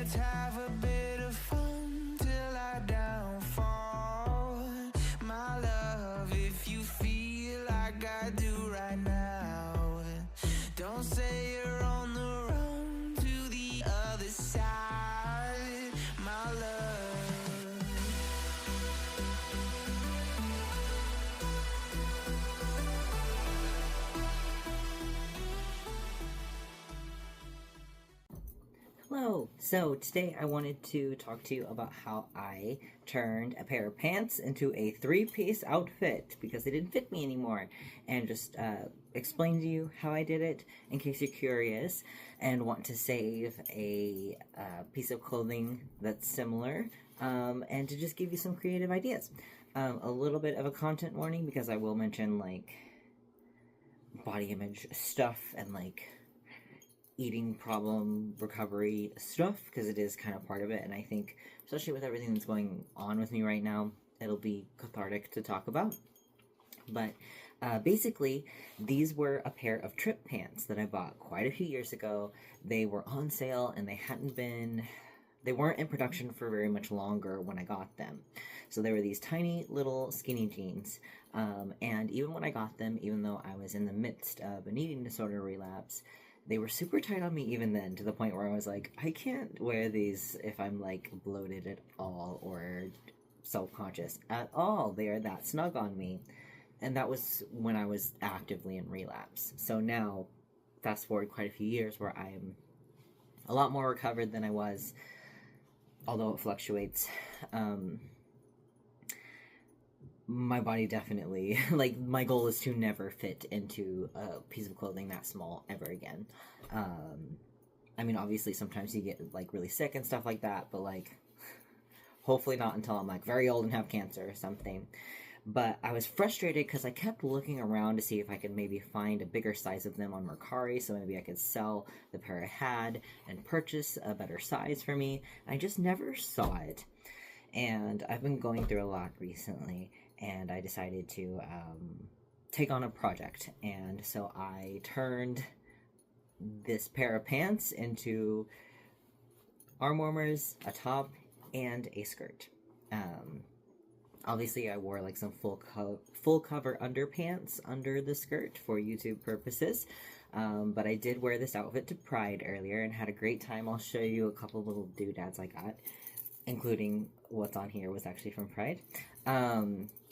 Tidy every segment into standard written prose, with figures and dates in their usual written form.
let's have a bit of fun till I downfall. My love, if you feel like I do right now, don't say you're on the run to the other side, my love. Hello! So today I wanted to talk to you about how I turned a pair of pants into a three-piece outfit because they didn't fit me anymore, and just explain to you how I did it in case you're curious and want to save a piece of clothing that's similar, and to just give you some creative ideas. A little bit of a content warning because I will mention like body image stuff and like eating problem recovery stuff because it is kind of part of it, and I think especially with everything that's going on with me right now, it'll be cathartic to talk about. But basically, these were a pair of trip pants that I bought quite a few years ago. They were on sale and they weren't in production for very much longer when I got them. So they were these tiny little skinny jeans, and even when I got them, even though I was in the midst of an eating disorder relapse, they were super tight on me even then, to the point where I was like, I can't wear these if I'm like bloated at all or self-conscious at all. They are that snug on me. And that was when I was actively in relapse. So now, fast forward quite a few years where I am a lot more recovered than I was, although it fluctuates. My body definitely, like, my goal is to never fit into a piece of clothing that small ever again. I mean, obviously sometimes you get, like, really sick and stuff like that, but, like, hopefully not until I'm, like, very old and have cancer or something. But I was frustrated because I kept looking around to see if I could maybe find a bigger size of them on Mercari, so maybe I could sell the pair I had and purchase a better size for me. I just never saw it. And I've been going through a lot recently, and I decided to take on a project. And so I turned this pair of pants into arm warmers, a top, and a skirt. Obviously, I wore like some full cover underpants under the skirt for YouTube purposes. But I did wear this outfit to Pride earlier and had a great time. I'll show you a couple little doodads I got, including what's on here was actually from Pride.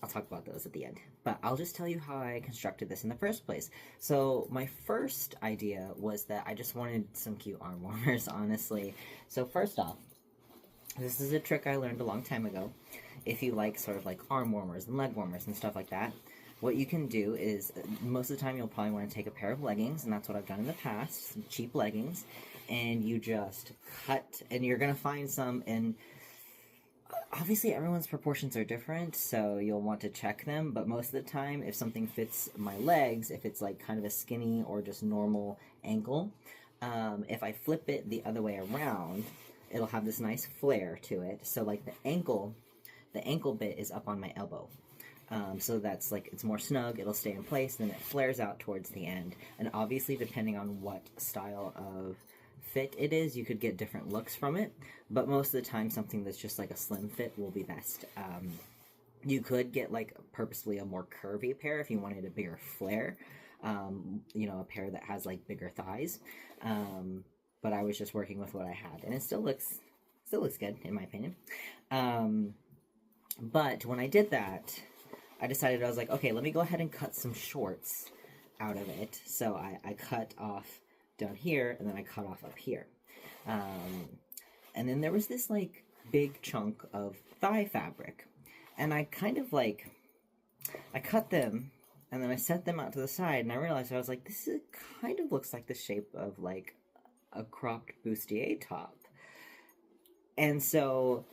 I'll talk about those at the end. But I'll just tell you how I constructed this in the first place. So my first idea was that I just wanted some cute arm warmers, honestly. So first off, this is a trick I learned a long time ago. If you like sort of like arm warmers and leg warmers and stuff like that, what you can do is, most of the time you'll probably want to take a pair of leggings, and that's what I've done in the past, some cheap leggings, and you just cut, and you're going to find some in, obviously everyone's proportions are different, so you'll want to check them, but most of the time, if something fits my legs, if it's like kind of a skinny or just normal ankle, if I flip it the other way around, it'll have this nice flare to it, so like the ankle bit is up on my elbow. So that's like, it's more snug, it'll stay in place, then it flares out towards the end. And obviously, depending on what style of fit it is, you could get different looks from it, but most of the time, something that's just like a slim fit will be best. You could get like purposely a more curvy pair if you wanted a bigger flare, you know, a pair that has like bigger thighs. But I was just working with what I had, and it still looks good, in my opinion. But when I did that, I decided, I was like, okay, let me go ahead and cut some shorts out of it. So I cut off down here, and then I cut off up here. And then there was this, like, big chunk of thigh fabric. And I kind of, like, I cut them, and then I set them out to the side, and I realized, I was like, this is, kind of looks like the shape of, like, a cropped bustier top. And so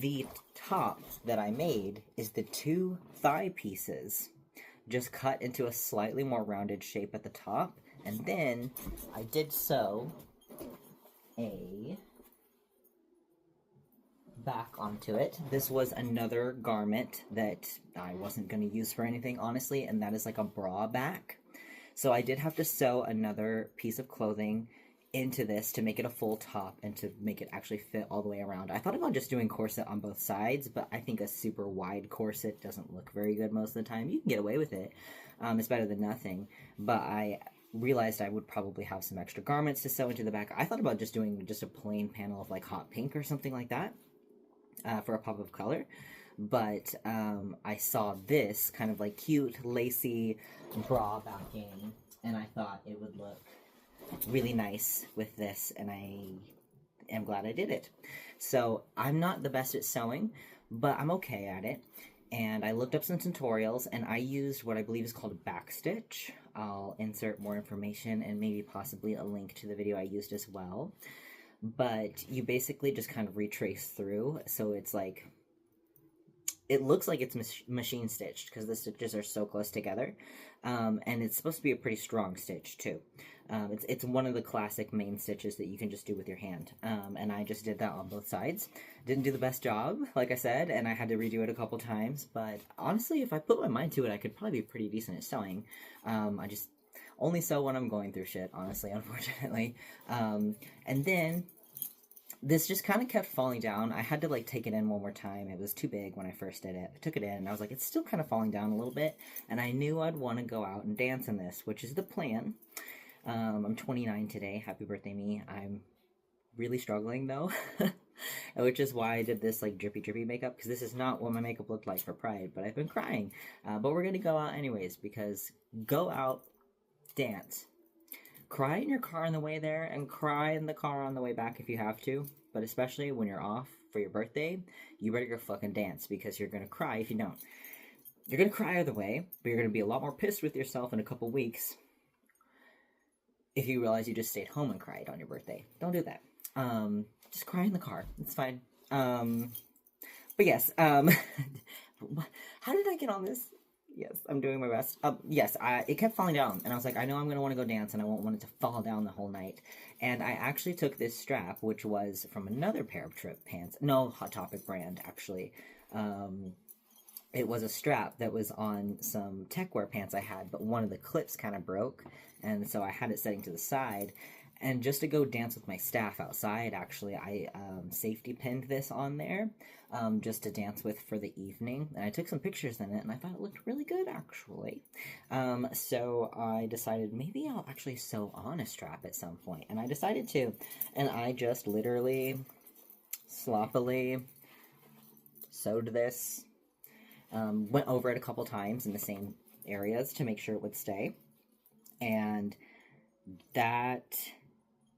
the top that I made is the two thigh pieces just cut into a slightly more rounded shape at the top, and then I did sew a back onto it. This was another garment that I wasn't going to use for anything, honestly, and that is like a bra back. So I did have to sew another piece of clothing into this to make it a full top and to make it actually fit all the way around. I thought about just doing corset on both sides, but I think a super wide corset doesn't look very good most of the time. You can get away with it. It's better than nothing. But I realized I would probably have some extra garments to sew into the back. I thought about just doing just a plain panel of like hot pink or something like that for a pop of color. But I saw this kind of like cute, lacy bra backing, and I thought it would look really nice with this, and I am glad I did it. So I'm not the best at sewing, but I'm okay at it. And I looked up some tutorials, and I used what I believe is called a backstitch. I'll insert more information and maybe possibly a link to the video I used as well. But you basically just kind of retrace through, so it's like, it looks like it's machine stitched because the stitches are so close together, and it's supposed to be a pretty strong stitch too. It's one of the classic main stitches that you can just do with your hand, and I just did that on both sides. Didn't do the best job, like I said, and I had to redo it a couple times, but honestly, if I put my mind to it, I could probably be pretty decent at sewing. I just only sew when I'm going through shit, honestly, unfortunately. And then this just kind of kept falling down. I had to like take it in one more time. It was too big when I first did it. I took it in and I was like, it's still kind of falling down a little bit. And I knew I'd want to go out and dance in this, which is the plan. I'm 29 today. Happy birthday, me. I'm really struggling though, which is why I did this like drippy makeup, because this is not what my makeup looked like for Pride, but I've been crying. But we're going to go out anyways, because go out, dance. Cry in your car on the way there, and cry in the car on the way back if you have to. But especially when you're off for your birthday, you better go fucking dance, because you're gonna cry if you don't. You're gonna cry either way, but you're gonna be a lot more pissed with yourself in a couple weeks if you realize you just stayed home and cried on your birthday. Don't do that. Just cry in the car. It's fine. But yes, how did I get on this? Yes, I'm doing my best. Yes, it kept falling down, and I was like, I know I'm going to want to go dance, and I won't want it to fall down the whole night. And I actually took this strap, which was from another pair of Trip pants. No, Hot Topic brand, actually. It was a strap that was on some techwear pants I had, but one of the clips kind of broke, and so I had it setting to the side. And just to go dance with my staff outside, actually, I safety pinned this on there just to dance with for the evening. And I took some pictures in it, and I thought it looked really good, actually. So I decided maybe I'll actually sew on a strap at some point. And I decided to. And I just literally, sloppily sewed this. Went over it a couple times in the same areas to make sure it would stay. And that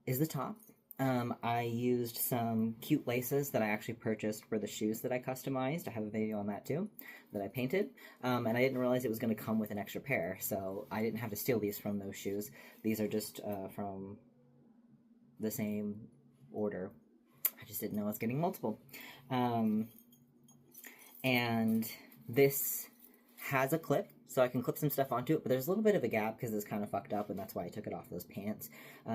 is the top. I used some cute laces that I actually purchased for the shoes that I customized. I have a video on that too, that I painted. And I didn't realize it was going to come with an extra pair, so I didn't have to steal these from those shoes. These are just from the same order. I just didn't know I was getting multiple. And this has a clip, so I can clip some stuff onto it, but there's a little bit of a gap because it's kind of fucked up, and that's why I took it off those pants.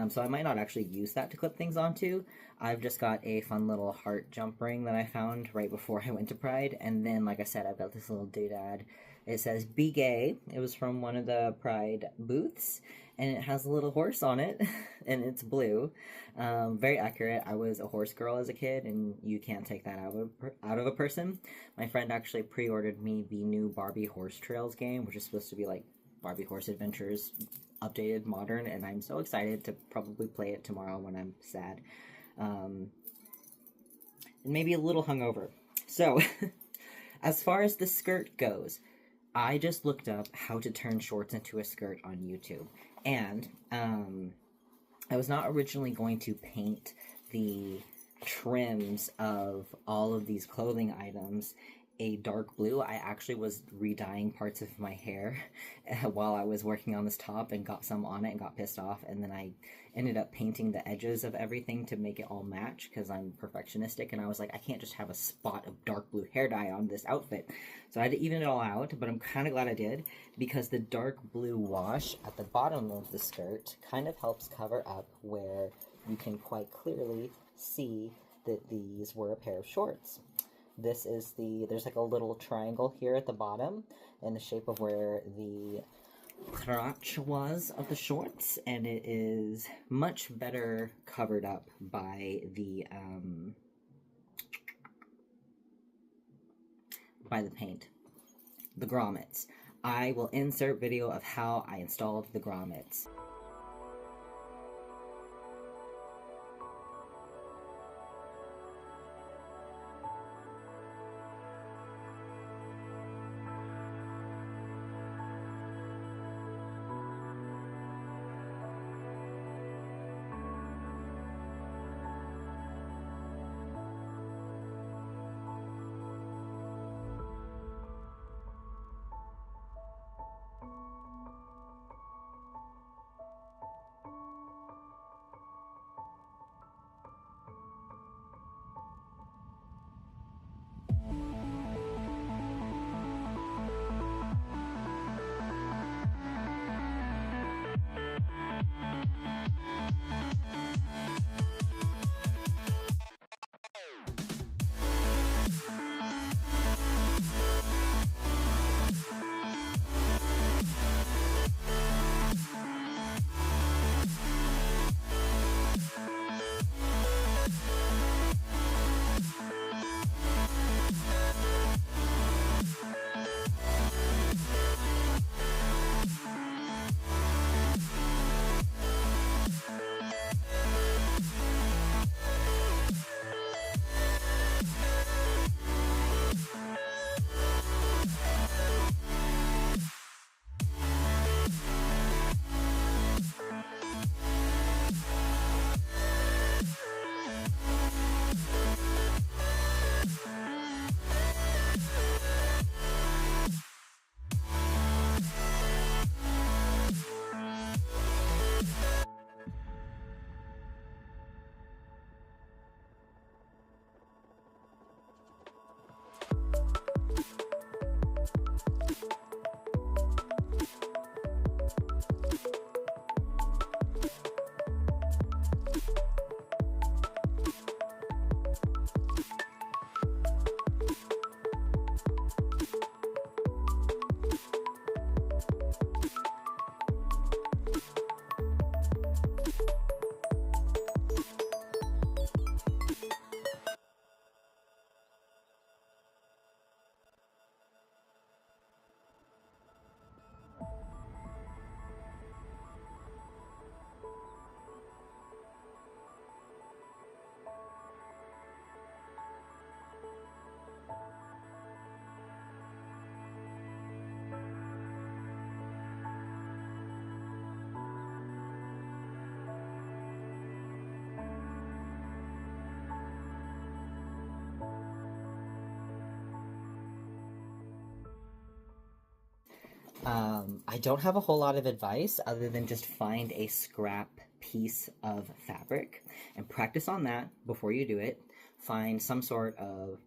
So I might not actually use that to clip things onto. I've just got a fun little heart jump ring that I found right before I went to Pride, and then, like I said, I've got this little doodad. It says, "Be gay." It was from one of the Pride booths, and it has a little horse on it, and it's blue. Very accurate. I was a horse girl as a kid, and you can't take that out of a person. My friend actually pre-ordered me the new Barbie Horse Trails game, which is supposed to be like Barbie Horse Adventures, updated, modern, and I'm so excited to probably play it tomorrow when I'm sad. And maybe a little hungover. So, as far as the skirt goes, I just looked up how to turn shorts into a skirt on YouTube. And I was not originally going to paint the trims of all of these clothing items a dark blue. I actually was re-dyeing parts of my hair while I was working on this top and got some on it and got pissed off, and then I ended up painting the edges of everything to make it all match because I'm perfectionistic, and I was like, I can't just have a spot of dark blue hair dye on this outfit. So I had to even it all out, but I'm kind of glad I did, because the dark blue wash at the bottom of the skirt kind of helps cover up where you can quite clearly see that these were a pair of shorts. This is there's like a little triangle here at the bottom in the shape of where the crotch was of the shorts, and it is much better covered up by the paint, the grommets. I will insert video of how I installed the grommets. I don't have a whole lot of advice other than just find a scrap piece of fabric and practice on that before you do it. Find some sort of,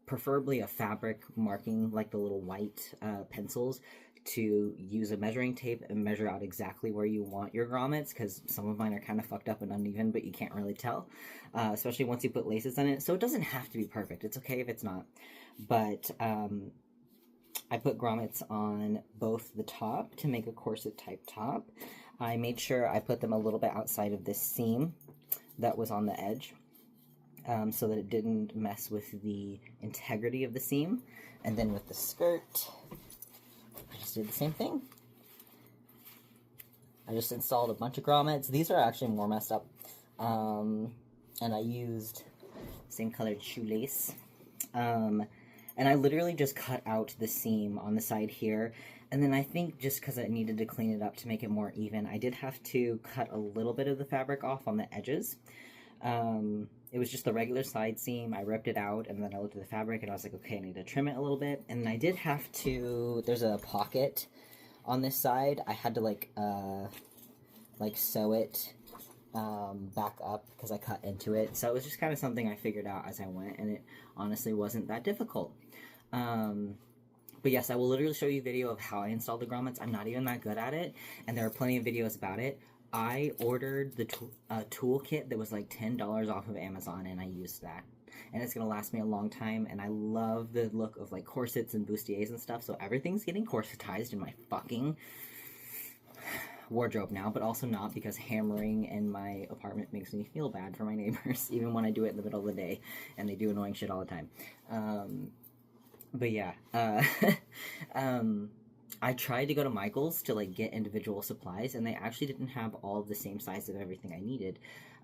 preferably a fabric marking, like the little white pencils, to use a measuring tape and measure out exactly where you want your grommets, because some of mine are kind of fucked up and uneven, but you can't really tell, especially once you put laces on it. So it doesn't have to be perfect. It's okay if it's not. But I put grommets on both the top to make a corset type top. I made sure I put them a little bit outside of this seam that was on the edge, so that it didn't mess with the integrity of the seam. And then with the skirt, I just did the same thing. I just installed a bunch of grommets. These are actually more messed up. And I used same colored shoelace. And I literally just cut out the seam on the side here. And then I think just because I needed to clean it up to make it more even, I did have to cut a little bit of the fabric off on the edges. It was just the regular side seam. I ripped it out, and then I looked at the fabric, and I was like, okay, I need to trim it a little bit. And I did have to, there's a pocket on this side. I had to, like sew it back up because I cut into it. So it was just kind of something I figured out as I went, and it honestly wasn't that difficult. But yes, I will literally show you a video of how I installed the grommets. I'm not even that good at it, and there are plenty of videos about it. I ordered the toolkit that was like $10 off of Amazon, and I used that. And it's going to last me a long time, and I love the look of like corsets and bustiers and stuff, so everything's getting corsetized in my fucking wardrobe now, but also not, because hammering in my apartment makes me feel bad for my neighbors, even when I do it in the middle of the day, and they do annoying shit all the time. But yeah, I tried to go to Michael's to like get individual supplies, and they actually didn't have all of the same size of everything I needed.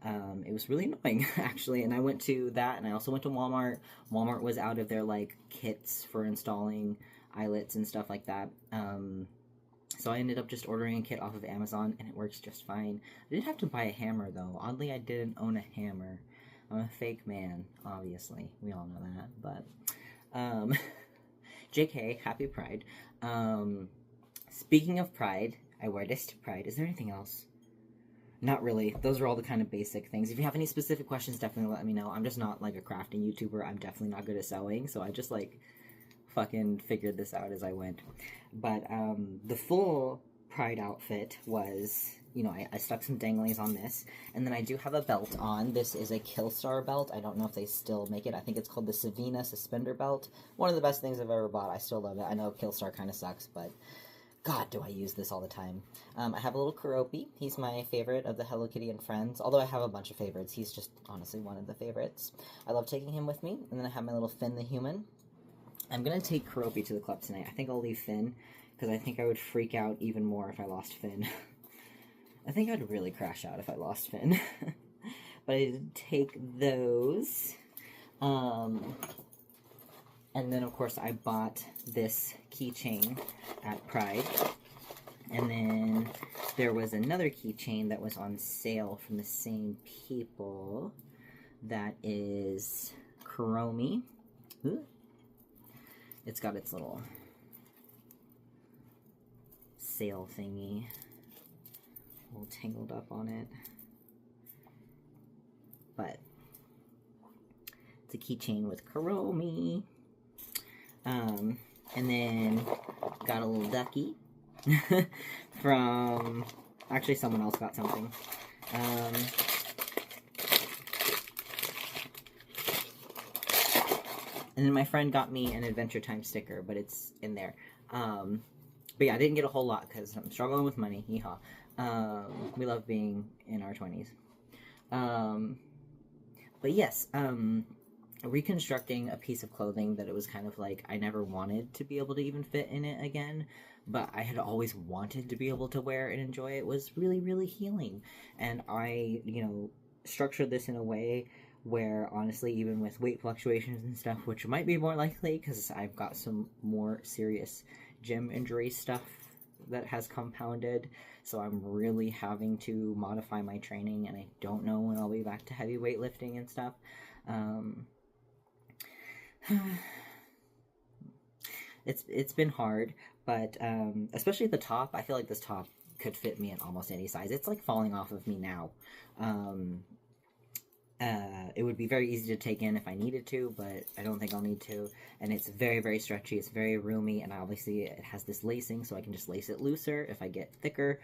It was really annoying, actually, and I went to that, and I also went to Walmart. Walmart was out of their like kits for installing eyelets and stuff like that. So I ended up just ordering a kit off of Amazon, and it works just fine. I did have to buy a hammer, though. Oddly, I didn't own a hammer. I'm a fake man, obviously. We all know that, but, JK, happy Pride. Speaking of Pride, I wear this to Pride. Is there anything else? Not really. Those are all the kind of basic things. If you have any specific questions, definitely let me know. I'm just not, like, a crafting YouTuber. I'm definitely not good at sewing, so I just, like, fucking figured this out as I went. But the full Pride outfit was, you know, I stuck some danglies on this, and then I do have a belt on. This is a Killstar belt. I don't know if they still make it. I think it's called the Savina suspender belt. One of the best things I've ever bought. I still love it. I know Killstar kind of sucks, but God, do I use this all the time. I have a little Keroppi. He's my favorite of the Hello Kitty and Friends, although I have a bunch of favorites. He's just honestly one of the favorites. I love taking him with me, and then I have my little Finn the Human. I'm going to take Keroppi to the club tonight. I think I'll leave Finn, because I think I would freak out even more if I lost Finn. I think I'd really crash out if I lost Finn. But I did take those. And then, of course, I bought this keychain at Pride. And then there was another keychain that was on sale from the same people. That is Kuromi. Ooh. It's got its little sale thingy all tangled up on it. But it's a keychain with Kuromi. And then got a little ducky from, actually someone else got something. And then my friend got me an Adventure Time sticker, but it's in there. But yeah, I didn't get a whole lot because I'm struggling with money. Yeehaw. We love being in our 20s. But yes, reconstructing a piece of clothing that it was kind of like I never wanted to be able to even fit in it again, but I had always wanted to be able to wear and enjoy it, was really, really healing. And I, you know, structured this in a way where, honestly, even with weight fluctuations and stuff, which might be more likely because I've got some more serious gym injury stuff that has compounded, so I'm really having to modify my training, and I don't know when I'll be back to heavy weightlifting and stuff. It's been hard, but especially the top, I feel like this top could fit me in almost any size. It's like falling off of me now. It would be very easy to take in if I needed to, but I don't think I'll need to. And it's very, very stretchy. It's very roomy, and obviously it has this lacing, so I can just lace it looser if I get thicker.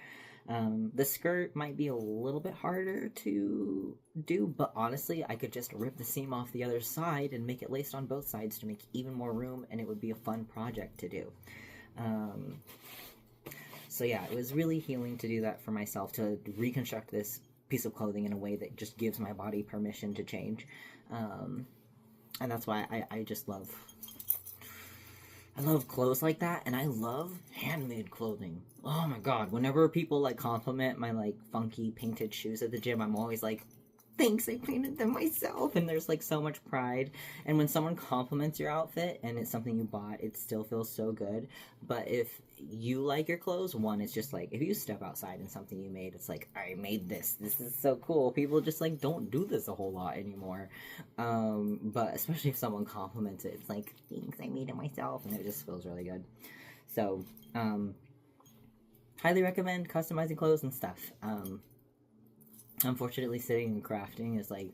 The skirt might be a little bit harder to do, but honestly, I could just rip the seam off the other side and make it laced on both sides to make even more room, and it would be a fun project to do. So yeah, it was really healing to do that for myself, to reconstruct this piece of clothing in a way that just gives my body permission to change. And that's why I just love... I love clothes like that, and I love handmade clothing. Oh my god, whenever people, like, compliment my, like, funky painted shoes at the gym, I'm always like, thanks, I painted them myself, and there's, like, so much pride. And when someone compliments your outfit, and it's something you bought, it still feels so good. But if you like your clothes, one, it's just, like, if you step outside in something you made, it's like, I made this is so cool. People just, like, don't do this a whole lot anymore. But especially if someone compliments it, it's like, thanks, I made it myself, and it just feels really good. So, highly recommend customizing clothes and stuff. Unfortunately, sitting and crafting is, like,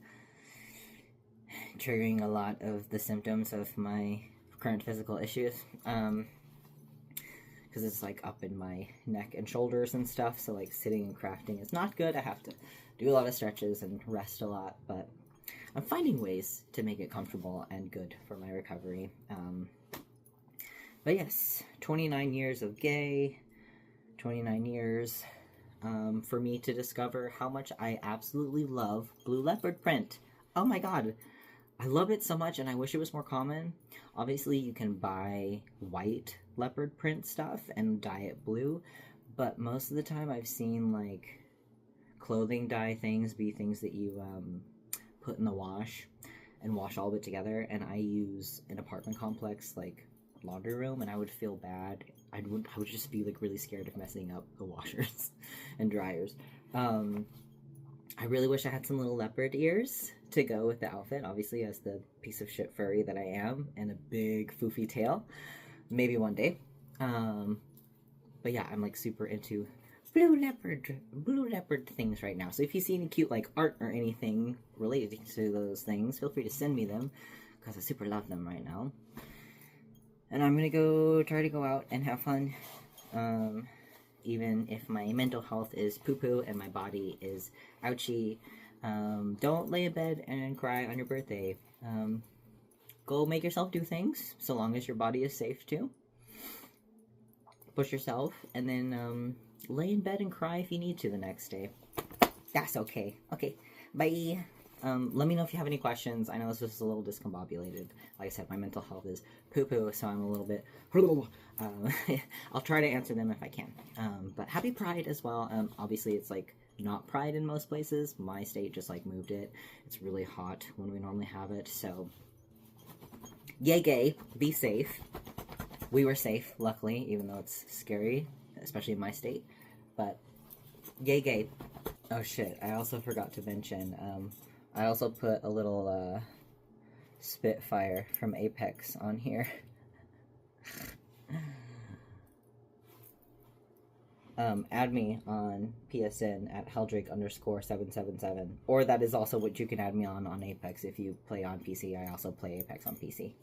triggering a lot of the symptoms of my current physical issues, because it's, like, up in my neck and shoulders and stuff, so, like, sitting and crafting is not good. I have to do a lot of stretches and rest a lot, but I'm finding ways to make it comfortable and good for my recovery. But yes, 29 years of gay, 29 years for me to discover how much I absolutely love blue leopard print. Oh my god, I love it so much, and I wish it was more common. Obviously, you can buy white leopard print stuff and dye it blue, but most of the time I've seen like clothing dye things be things that you put in the wash and wash all of it together, and I use an apartment complex like laundry room, and I would feel bad. I would just be like really scared of messing up the washers and dryers. I really wish I had some little leopard ears to go with the outfit, obviously, as the piece of shit furry that I am, and a big foofy tail. Maybe one day. But yeah, I'm like super into blue leopard things right now. So if you see any cute like art or anything related to those things, feel free to send me them, because I super love them right now. And I'm gonna try to go out and have fun, even if my mental health is poo-poo and my body is ouchy. Don't lay in bed and cry on your birthday. Go make yourself do things, so long as your body is safe too. Push yourself, and then lay in bed and cry if you need to the next day. That's okay. Okay, bye. Let me know if you have any questions. I know this was a little discombobulated. Like I said, my mental health is poo-poo, so I'm a little bit... I'll try to answer them if I can. But happy Pride as well. Obviously, it's like not Pride in most places. My state just like moved it. It's really hot when we normally have it, so... Yay gay. Be safe. We were safe, luckily, even though it's scary, especially in my state. But, yay gay. Oh shit, I also forgot to mention, I also put a little, Spitfire from Apex on here. Add me on PSN at Heldrake_777. Or that is also what you can add me on Apex if you play on PC. I also play Apex on PC.